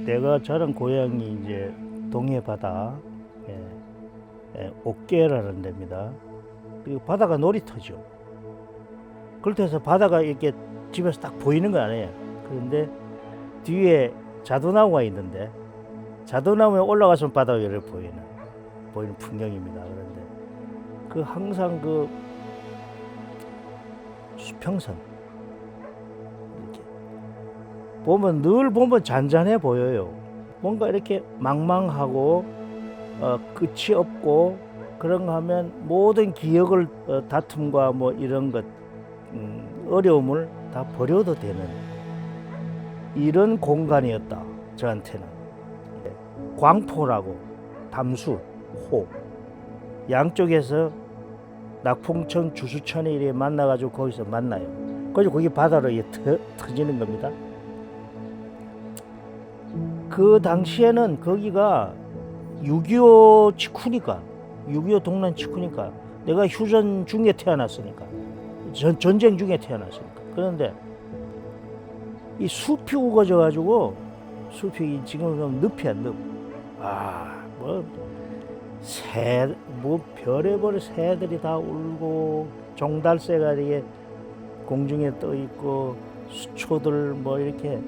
내가 자란 고향이 이제 동해 바다, 옥계라는 데입니다. 그리고 바다가 놀이터죠. 그렇다 해서 바다가 이렇게 집에서 딱 보이는 거 아니에요. 그런데 뒤에 자두나무가 있는데 자두나무에 올라가서 바다가 이렇게 보이는 풍경입니다. 그런데 그 항상 그 수평선 이렇게 늘 보면 잔잔해 보여요. 뭔가 이렇게 망망하고 끝이 없고 그런가 하면 모든 기억을 다툼과 뭐 이런 것 어려움을 다 버려도 되는 이런 공간이었다. 저한테는 광포라고 담수, 호 양쪽에서 낙풍천, 주수천이 이렇게 만나가지고 거기서 만나요. 그래서 거기 바다로 터지는 겁니다. 그 당시에는 거기가 6.25 직후니까 6.25 동란 직후니까 내가 휴전 중에 태어났으니까 전쟁 중에 태어났으니까 그런데 이 숲이 우거져 가지고 숲이 지금 늪이야 늪. 뭐 별의별 새들이 다 울고 종달새가 이렇게 공중에 떠 있고 수초들 뭐 이렇게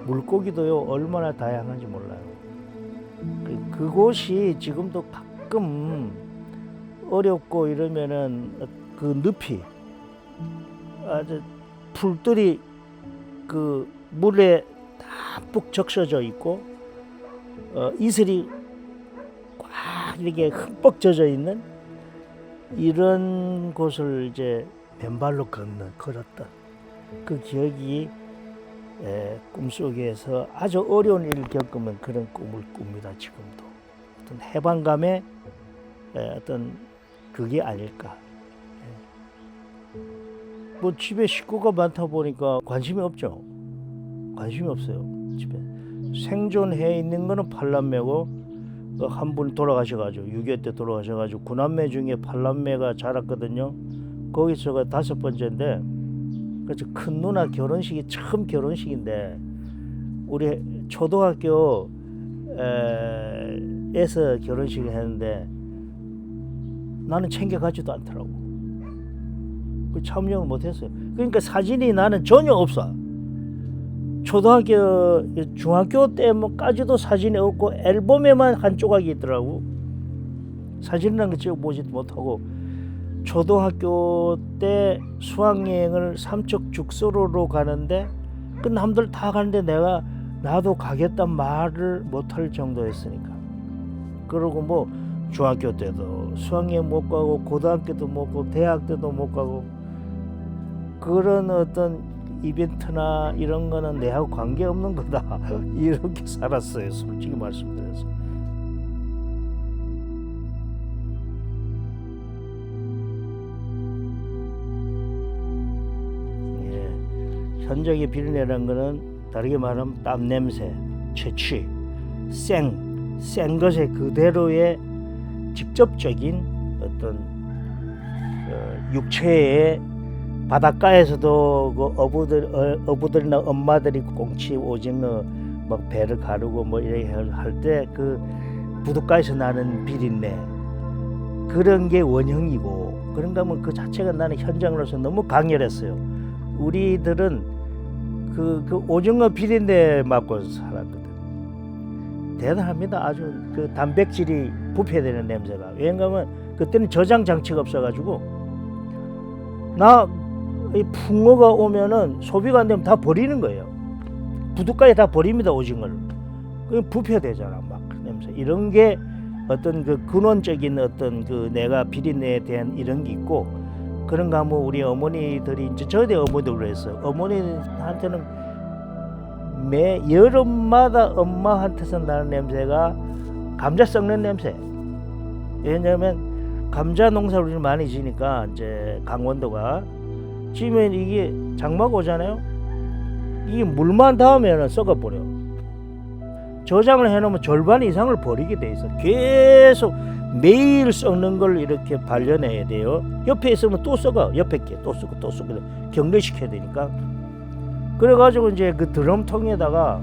물고기도요 얼마나 다양한지 몰라요. 그곳이 지금도 가끔 어렵고 이러면은 그 늪이 아주 풀들이 그 물에 담뿍 적셔져 있고 이슬이 꽉 이렇게 흠뻑 젖어 있는 이런 곳을 이제 맨발로 걸었던 그 기억이 꿈속에서 아주 어려운 일을 겪으면 그런 꿈을 꿉니다. 지금도 어떤 해방감의 어떤 그게 아닐까. 뭐 집에 식구가 많다 보니까 관심이 없죠. 관심이 없어요. 집에 생존해 있는 거는 8남매고 한 분 돌아가셔가지고 6.25 때 돌아가셔가지고 9남매 중에 8남매가 자랐거든요. 거기서가 5번째인데 그래서 큰 누나 결혼식이 처음 결혼식인데 우리 초등학교 에서 결혼식을 했는데 나는 챙겨가지도 않더라고. 그 참여를 못했어요. 그러니까 사진이 나는 전혀 없어. 초등학교, 중학교 때까지도 사진이 없고 앨범에만 한 조각이 있더라고. 사진이라는 거 찍어보지도 못하고 초등학교 때 수학여행을 삼척 죽소로로 가는데 그 남들 다 가는데 나도 가겠단 말을 못할 정도였으니까. 그러고 뭐 중학교 때도 수학여행 못 가고 고등학교도 못 가고 대학 때도 못 가고 그런 어떤 이벤트나 이런 거는 내하고 관계없는 거다. 이렇게 살았어요. 솔직히 말씀드려서. 현장의 비린내라는 거는 다르게 말하면 땀 냄새, 채취, 센 것의 그대로의 직접적인 어떤 육체의 바닷가에서도 그 어부들이나 엄마들이 꽁치, 오징어 막 배를 가르고 뭐 이렇게 할 때 그 부둣가에서 나는 비린내 그런 게 원형이고 그런가 하면 그 자체가 나는 현장으로서 너무 강렬했어요. 우리들은 그 오징어 비린내 맡고 살았거든. 대단합니다. 아주 그 단백질이 부패되는 냄새가. 왜냐하면 그때는 저장 장치가 없어가지고 이 풍어가 오면은 소비가 안 되면 다 버리는 거예요. 부둣가에 다 버립니다. 오징어를. 그 부패되잖아. 막 그 냄새. 이런 게 어떤 그 근원적인 어떤 그 내가 비린내에 대한 이런 게 있고 그런가 하면 우리 어머니들이 이제 저희 어머니들로 했어요. 어머니한테는 매 여름마다 엄마한테서 나는 냄새가 감자 썩는 냄새. 왜냐하면 감자 농사를 우리는 많이 지니까 이제 강원도가 지면 이게 장마가 오잖아요. 이게 물만 닿으면 썩어버려. 저장을 해놓으면 절반 이상을 버리게 돼 있어. 계속 매일 썩는 걸 이렇게 발견해야 돼요. 옆에 있으면 또 썩어. 옆에 게 또 썩고 또 썩고 격리시켜야 되니까. 그래가지고 이제 그 드럼통에다가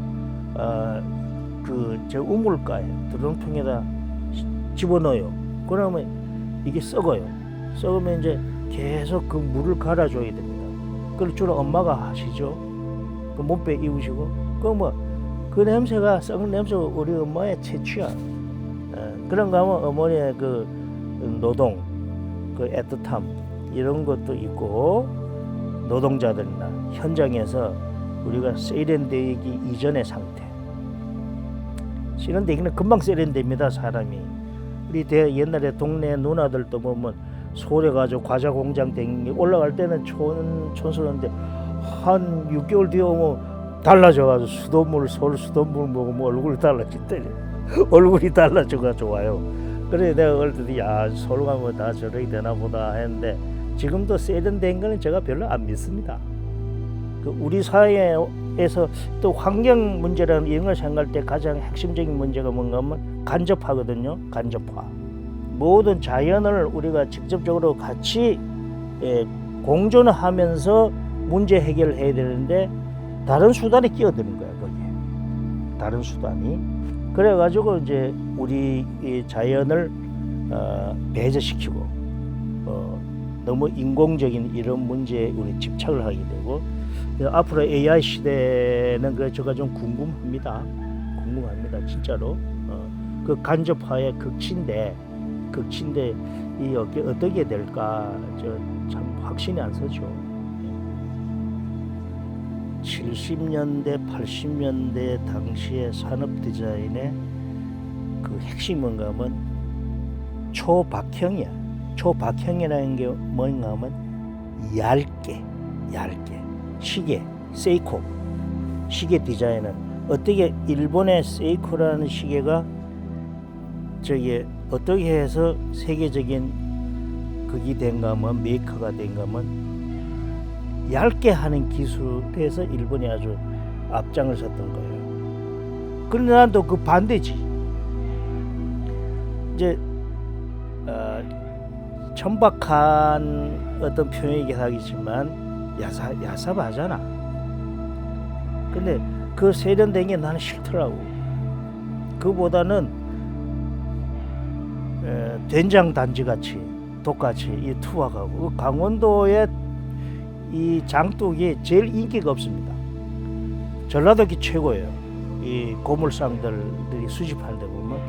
저 우물가에 드럼통에다 집어넣어요. 그러면 이게 썩어요. 썩으면 이제 계속 그 물을 갈아줘야 됩니다. 그걸 주로 엄마가 하시죠. 그 몸빼 이우시고 그 냄새가 썩은 냄새가 우리 엄마의 채취야. 그런가 하면 어머니의 그 노동, 그 애틋함 이런 것도 있고 노동자들이나 현장에서 우리가 세련되기 이전의 상태. 세련되기는 금방 세련됩니다. 사람이. 우리 옛날에 동네 누나들도 보면 소래 가지고 과자 공장 댕기 올라갈 때는 촌스러운데 한 6개월 뒤에 오면 달라져가지고 서울 수돗물 먹으면 얼굴이 달라진대. 얼굴이 달라져가 좋아요. 그래 내가 그럴 때 야 서울 가면 다 저렇게 되나 보다 했는데 지금도 세련된 거는 제가 별로 안 믿습니다. 그 우리 사회에서 또 환경 문제라는 이런 걸 생각할 때 가장 핵심적인 문제가 뭔가 하면 간접화거든요. 간접화. 모든 자연을 우리가 직접적으로 같이 공존하면서 문제 해결을 해야 되는데 다른 수단이 끼어드는 거야 거기에. 다른 수단이. 그래가지고 이제 우리 이 자연을 배제시키고 너무 인공적인 이런 문제에 우리 집착을 하게 되고 앞으로 AI 시대는 그 제가 좀 궁금합니다. 진짜로. 그 간접화의 극치인데 이 어떻게 될까 저 참 확신이 안 서죠. 70년대 80년대 당시의 산업 디자인의 그 핵심은 뭔가 하면 초박형이야. 초박형이라는 게 뭔가 하면 얇게 시계 세이코 시계 디자인은 어떻게 일본의 세이코라는 시계가 저게 어떻게 해서 세계적인 그게 된가 하면 메이커가 된가 하면 얇게 하는 기술에서 일본이 아주 앞장을 섰던 거예요. 그런데 난 또 그 반대지. 이제 천박한 어떤 표현이긴 하겠지만 야삽하잖아. 근데 그 세련된 게 나는 싫더라고. 그보다는 된장 단지 같이 똑같이 이 투박하고 강원도의 이 장독이 제일 인기가 없습니다. 전라도기 최고예요. 이 고물상들이 수집하는 데 보면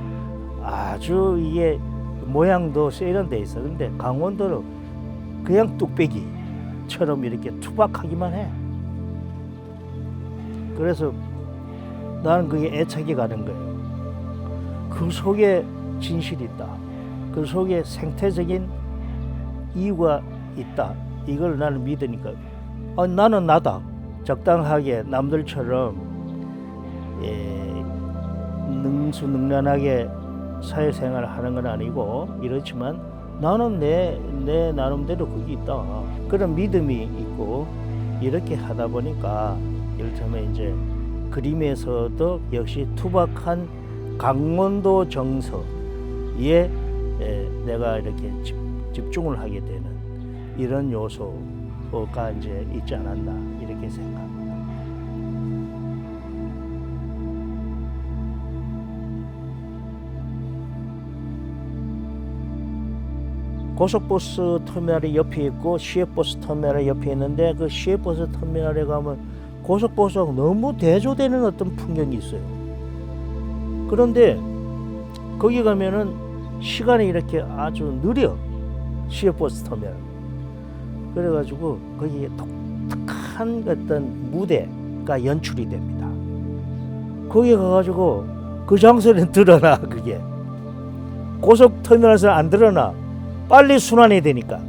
아주 이게 모양도 세련돼 있어. 근데 강원도는 그냥 뚝배기처럼 이렇게 투박하기만 해. 그래서 나는 그게 애착이 가는 거예요. 그 속에 진실이 있다. 그 속에 생태적인 이유가 있다. 이걸 나는 믿으니까 나는 나다. 적당하게 남들처럼 능수능란하게 사회생활을 하는 건 아니고 이렇지만 나는 내 나름대로 그게 있다. 그런 믿음이 있고 이렇게 하다 보니까 이를테면 이제 그림에서도 역시 투박한 강원도 정서에 내가 이렇게 집중을 하게 되는 이런 요소가 이제 있지 않았나 이렇게 생각합니다. 고속버스 터미널이 옆에 있고 시외버스 터미널이 옆에 있는데 그 시외버스 터미널에 가면 고속버스가 너무 대조되는 어떤 풍경이 있어요. 그런데 거기 가면은 시간이 이렇게 아주 느려. 시외버스 터미널. 그래가지고 거기에 독특한 어떤 무대가 연출이 됩니다. 거기 가가지고 그 장소는 드러나. 그게 고속터미널에서 안 드러나. 빨리 순환이 되니까.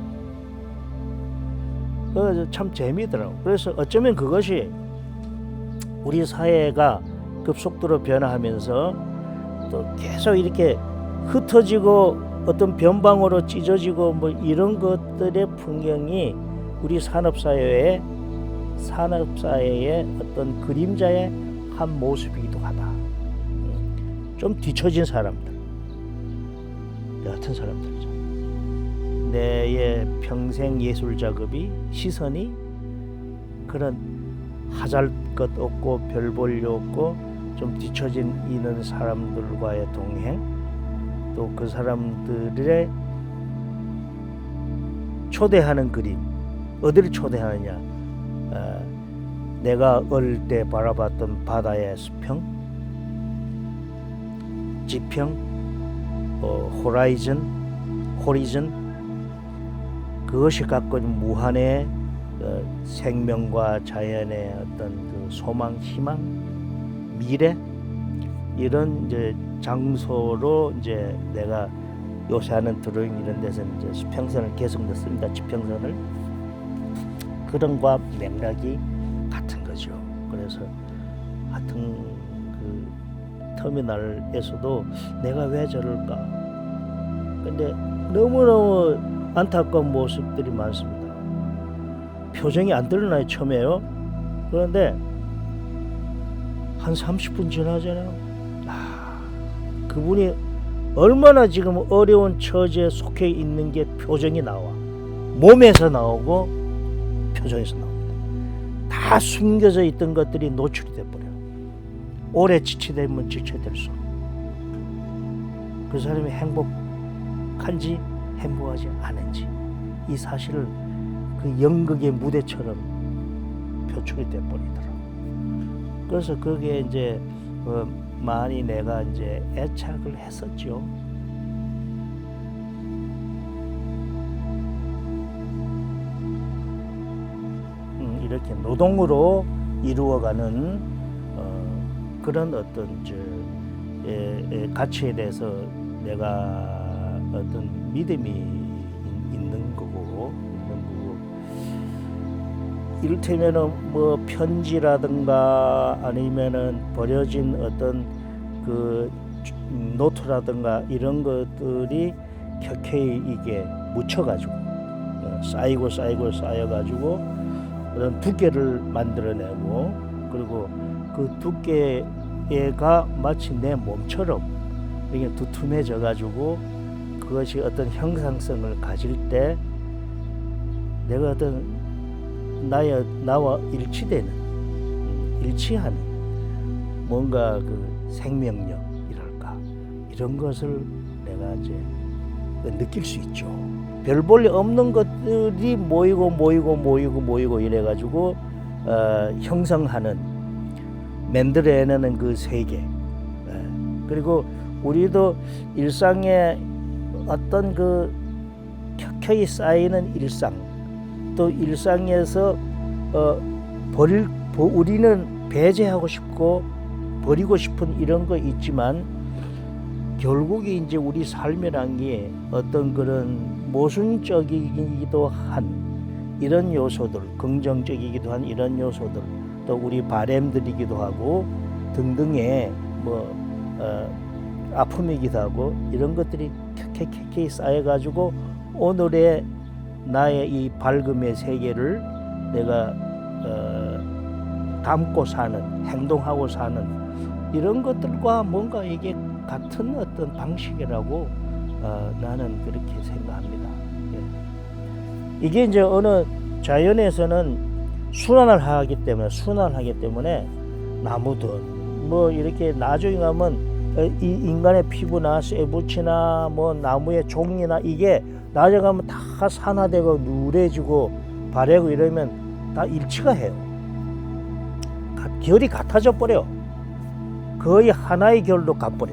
참 재미있더라고. 그래서 어쩌면 그것이 우리 사회가 급속도로 변화하면서 또 계속 이렇게 흩어지고 어떤 변방으로 찢어지고 뭐 이런 것들의 풍경이 우리 산업사회의 어떤 그림자의 한 모습이기도 하다. 좀 뒤처진 사람들, 같은 사람들이죠. 내 평생 예술 작업이 시선이 그런 하잘 것 없고 별 볼 일 없고 좀 뒤처진 있는 사람들과의 동행, 또 그 사람들의 초대하는 그림, 어디를 초대하느냐, 내가 어릴 때 바라봤던 바다의 수평, 지평, 호리즌, 그것이 갖고 있는 무한의 생명과 자연의 어떤 그 소망, 희망, 미래, 이런 이제 장소로 이제 내가 요새 하는 드로잉 이런 데서 이제 수평선을 계속 넣습니다. 지평선을. 그런 거와 맥락이 같은 거죠. 그래서 같은 그 터미널에서도 내가 왜 저럴까? 근데 너무너무 안타까운 모습들이 많습니다. 표정이 안 드러나요, 처음에요. 그런데 한 30분 지나잖아요. 그분이 얼마나 지금 어려운 처지에 속해 있는 게 표정이 나와. 몸에서 나오고 표정에서 나옵니다. 다 숨겨져 있던 것들이 노출이 돼버려요. 오래 지체되면 지체될수록 그 사람이 행복한지 행복하지 않은지 이 사실을 그 연극의 무대처럼 표출이 돼버리더라고요. 그래서 그게 이제 많이 내가 이제 애착을 했었죠. 이렇게 노동으로 이루어가는 그런 어떤 가치에 대해서 내가 어떤 믿음이 있는 거고 이를테면은 뭐 편지라든가 아니면은 버려진 어떤 그 노트라든가 이런 것들이 켜켜이 이게 묻혀가지고 쌓여가지고 그런 두께를 만들어내고, 그리고 그 두께가 마치 내 몸처럼 이게 두툼해져가지고 그것이 어떤 형상성을 가질 때 내가 어떤 나와 일치하는 뭔가 그 생명력이랄까 이런 것을 내가 이제 느낄 수 있죠. 별 볼 일 없는 것들이 모이고 이래가지고 형성하는, 만들어내는 그 세계. 그리고 우리도 일상에 어떤 그 켜켜이 쌓이는 일상, 또 일상에서 우리는 배제하고 싶고 버리고 싶은 이런 거 있지만 결국에 이제 우리 삶이란 게 어떤 그런 모순적이기도 한 이런 요소들, 긍정적이기도 한 이런 요소들, 또 우리 바램들이기도 하고 등등의 뭐 아픔이기도 하고 이런 것들이 켜켜이 쌓여가지고 오늘의 나의 이 밝음의 세계를 내가 담고 사는, 행동하고 사는 이런 것들과 뭔가 이게 같은 어떤 방식이라고 나는 그렇게 생각합니다. 이게 이제 어느 자연에서는 순환하기 때문에 나무든 뭐 이렇게 나중에 가면 이 인간의 피부나 쇠붙이나 뭐 나무의 종이나 이게 나중에 가면 다 산화되고 누래지고 바래고 이러면 다 일치가 해요. 결이 같아져 버려. 거의 하나의 결로 가버려.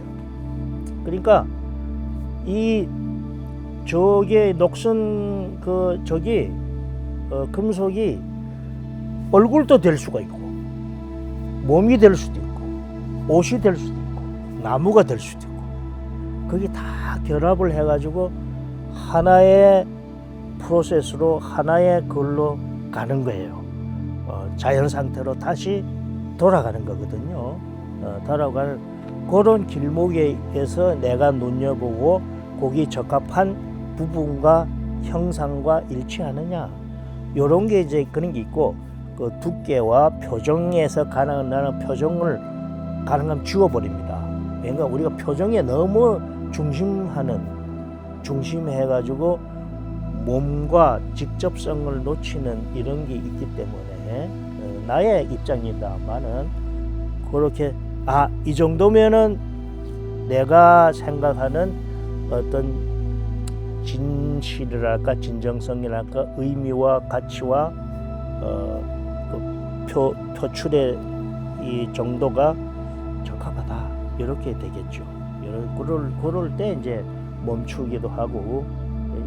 그러니까 이 저게 녹슨 그 저기 금속이 얼굴도 될 수가 있고 몸이 될 수도 있고 옷이 될 수도 있고 나무가 될 수도 있고 그게 다 결합을 해가지고 하나의 프로세스로 하나의 걸로 가는 거예요. 자연 상태로 다시 돌아가는 거거든요. 돌아가는 그런 길목에서 내가 눈여보고 거기 적합한 부분과 형상과 일치하느냐 이런 게 이제 그런 게 있고 그 두께와 표정에서 가능한 표정을 가능하면 지워버립니다. 그러니까 우리가 표정에 너무 중심해가지고 몸과 직접성을 놓치는 이런 게 있기 때문에 나의 입장이다마는 그렇게 이 정도면은 내가 생각하는 어떤 진실이랄까 진정성이랄까 의미와 가치와 그 표출의 이 정도가 적합하다 이렇게 되겠죠. 그럴 때 이제 멈추기도 하고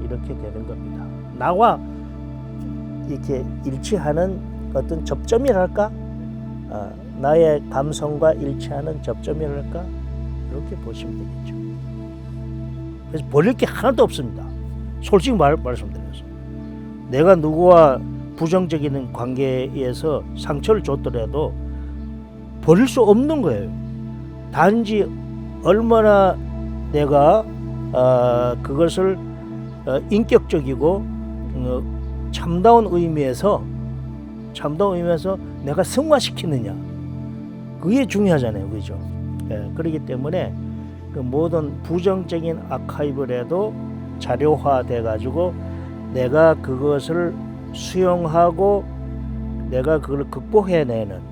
이렇게 되는 겁니다. 나와 이렇게 일치하는 어떤 접점이랄까, 나의 감성과 일치하는 접점이랄까 이렇게 보시면 되겠죠. 그래서 버릴 게 하나도 없습니다. 솔직히 말씀드려서 내가 누구와 부정적인 관계에서 상처를 줬더라도 버릴 수 없는 거예요. 단지 얼마나 내가 그것을 인격적이고 참다운 의미에서 내가 승화시키느냐, 그게 중요하잖아요, 그죠? 그렇기 때문에 그 모든 부정적인 아카이브라도 자료화돼 가지고 내가 그것을 수용하고 내가 그걸 극복해내는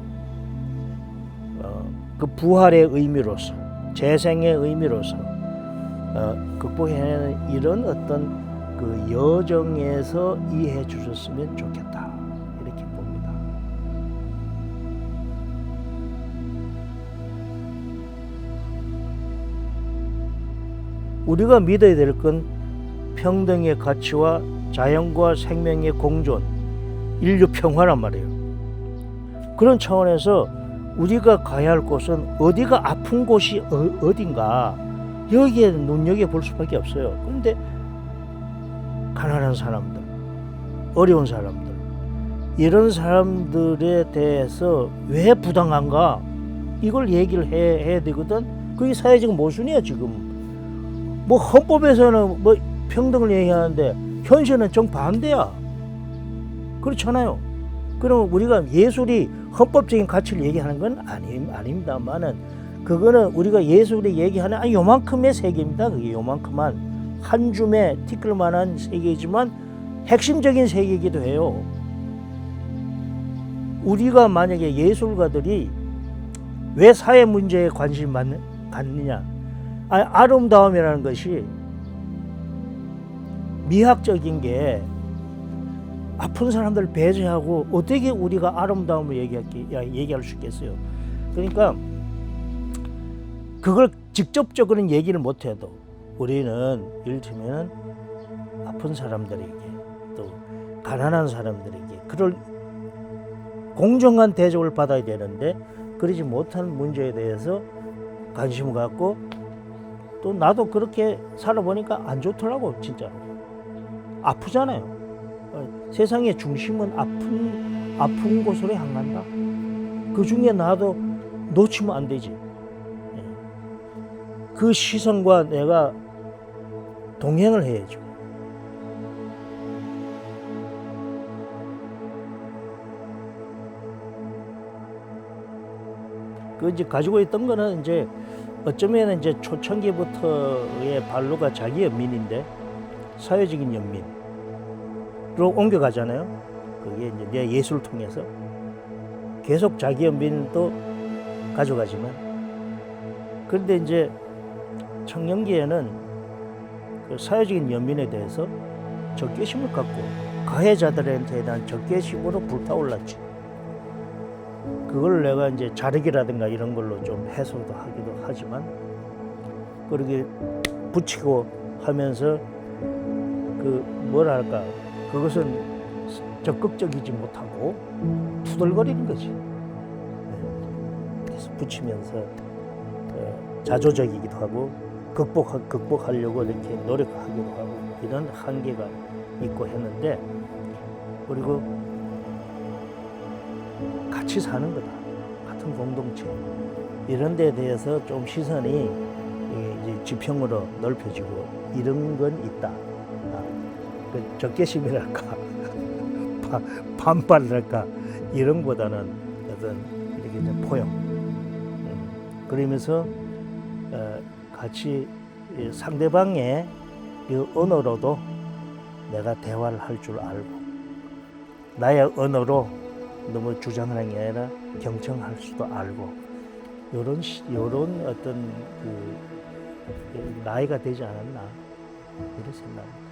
그 부활의 의미로서, 재생의 의미로서 극복해내는 이런 어떤 그 여정에서 이해해 주셨으면 좋겠다 이렇게 봅니다. 우리가 믿어야 될 건 평등의 가치와 자연과 생명의 공존, 인류 평화란 말이에요. 그런 차원에서 우리가 가야 할 곳은 어디가 아픈 곳이 어딘가 여기에 눈여겨볼 수밖에 없어요. 그런데 가난한 사람들, 어려운 사람들, 이런 사람들에 대해서 왜 부당한가, 이걸 얘기를 해야 되거든. 그게 사회적 모순이야. 지금 뭐 헌법에서는 뭐 평등을 얘기하는데 현실은 정반대야. 그렇잖아요. 그럼 우리가 예술이 헌법적인 가치를 얘기하는 건 아닙니다만은, 그거는 우리가 예술이 얘기하는 요만큼의 세계입니다. 그게 요만큼한 한 줌에 티끌만한 세계이지만 핵심적인 세계이기도 해요. 우리가 만약에 예술가들이 왜 사회 문제에 관심을 갖느냐, 아름다움이라는 것이 미학적인 게 아픈 사람들 배제하고 어떻게 우리가 아름다움을 얘기할 수 있겠어요. 그러니까 그걸 직접적으로는 얘기를 못해도 우리는 이를테면 아픈 사람들에게 또 가난한 사람들에게 그럴 공정한 대접을 받아야 되는데 그러지 못한 문제에 대해서 관심을 갖고, 또 나도 그렇게 살아보니까 안 좋더라고. 진짜로 아프잖아요. 세상의 중심은 아픈 곳으로 향한다. 그 중에 나도 놓치면 안 되지. 그 시선과 내가 동행을 해야죠. 그 이제 가지고 있던 거는 이제 어쩌면 이제 초창기부터의 발로가 자기 연민인데 사회적인 연민으로 옮겨가잖아요. 그게 이제 내 예술을 통해서 계속 자기 연민도 가져가지만, 그런데 이제 청년기에는 그 사회적인 연민에 대해서 적개심을 갖고 가해자들한테 대한 적개심으로 불타올랐지. 그걸 내가 이제 자력이라든가 이런 걸로 좀 해소도 하기도 하지만, 그렇게 붙이고 하면서 그 뭐랄까, 그것은 적극적이지 못하고 투덜거리는 거지. 그래서 붙이면서 자조적이기도 하고 극복하려고 이렇게 노력하기도 하고 이런 한계가 있고 했는데, 그리고 같이 사는 거다. 같은 공동체. 이런 데에 대해서 좀 시선이 이제 지평으로 넓혀지고 이런 건 있다. 그 적개심이랄까 반발이랄까 이런 보다는 어떤 이렇게 이제 포용. 그러면서 같이 상대방의 이 언어로도 내가 대화를 할 줄 알고, 나의 언어로 너무 주장하는 게 아니라 경청할 수도 알고, 요런 어떤 나이가 되지 않았나 이런 생각입니다.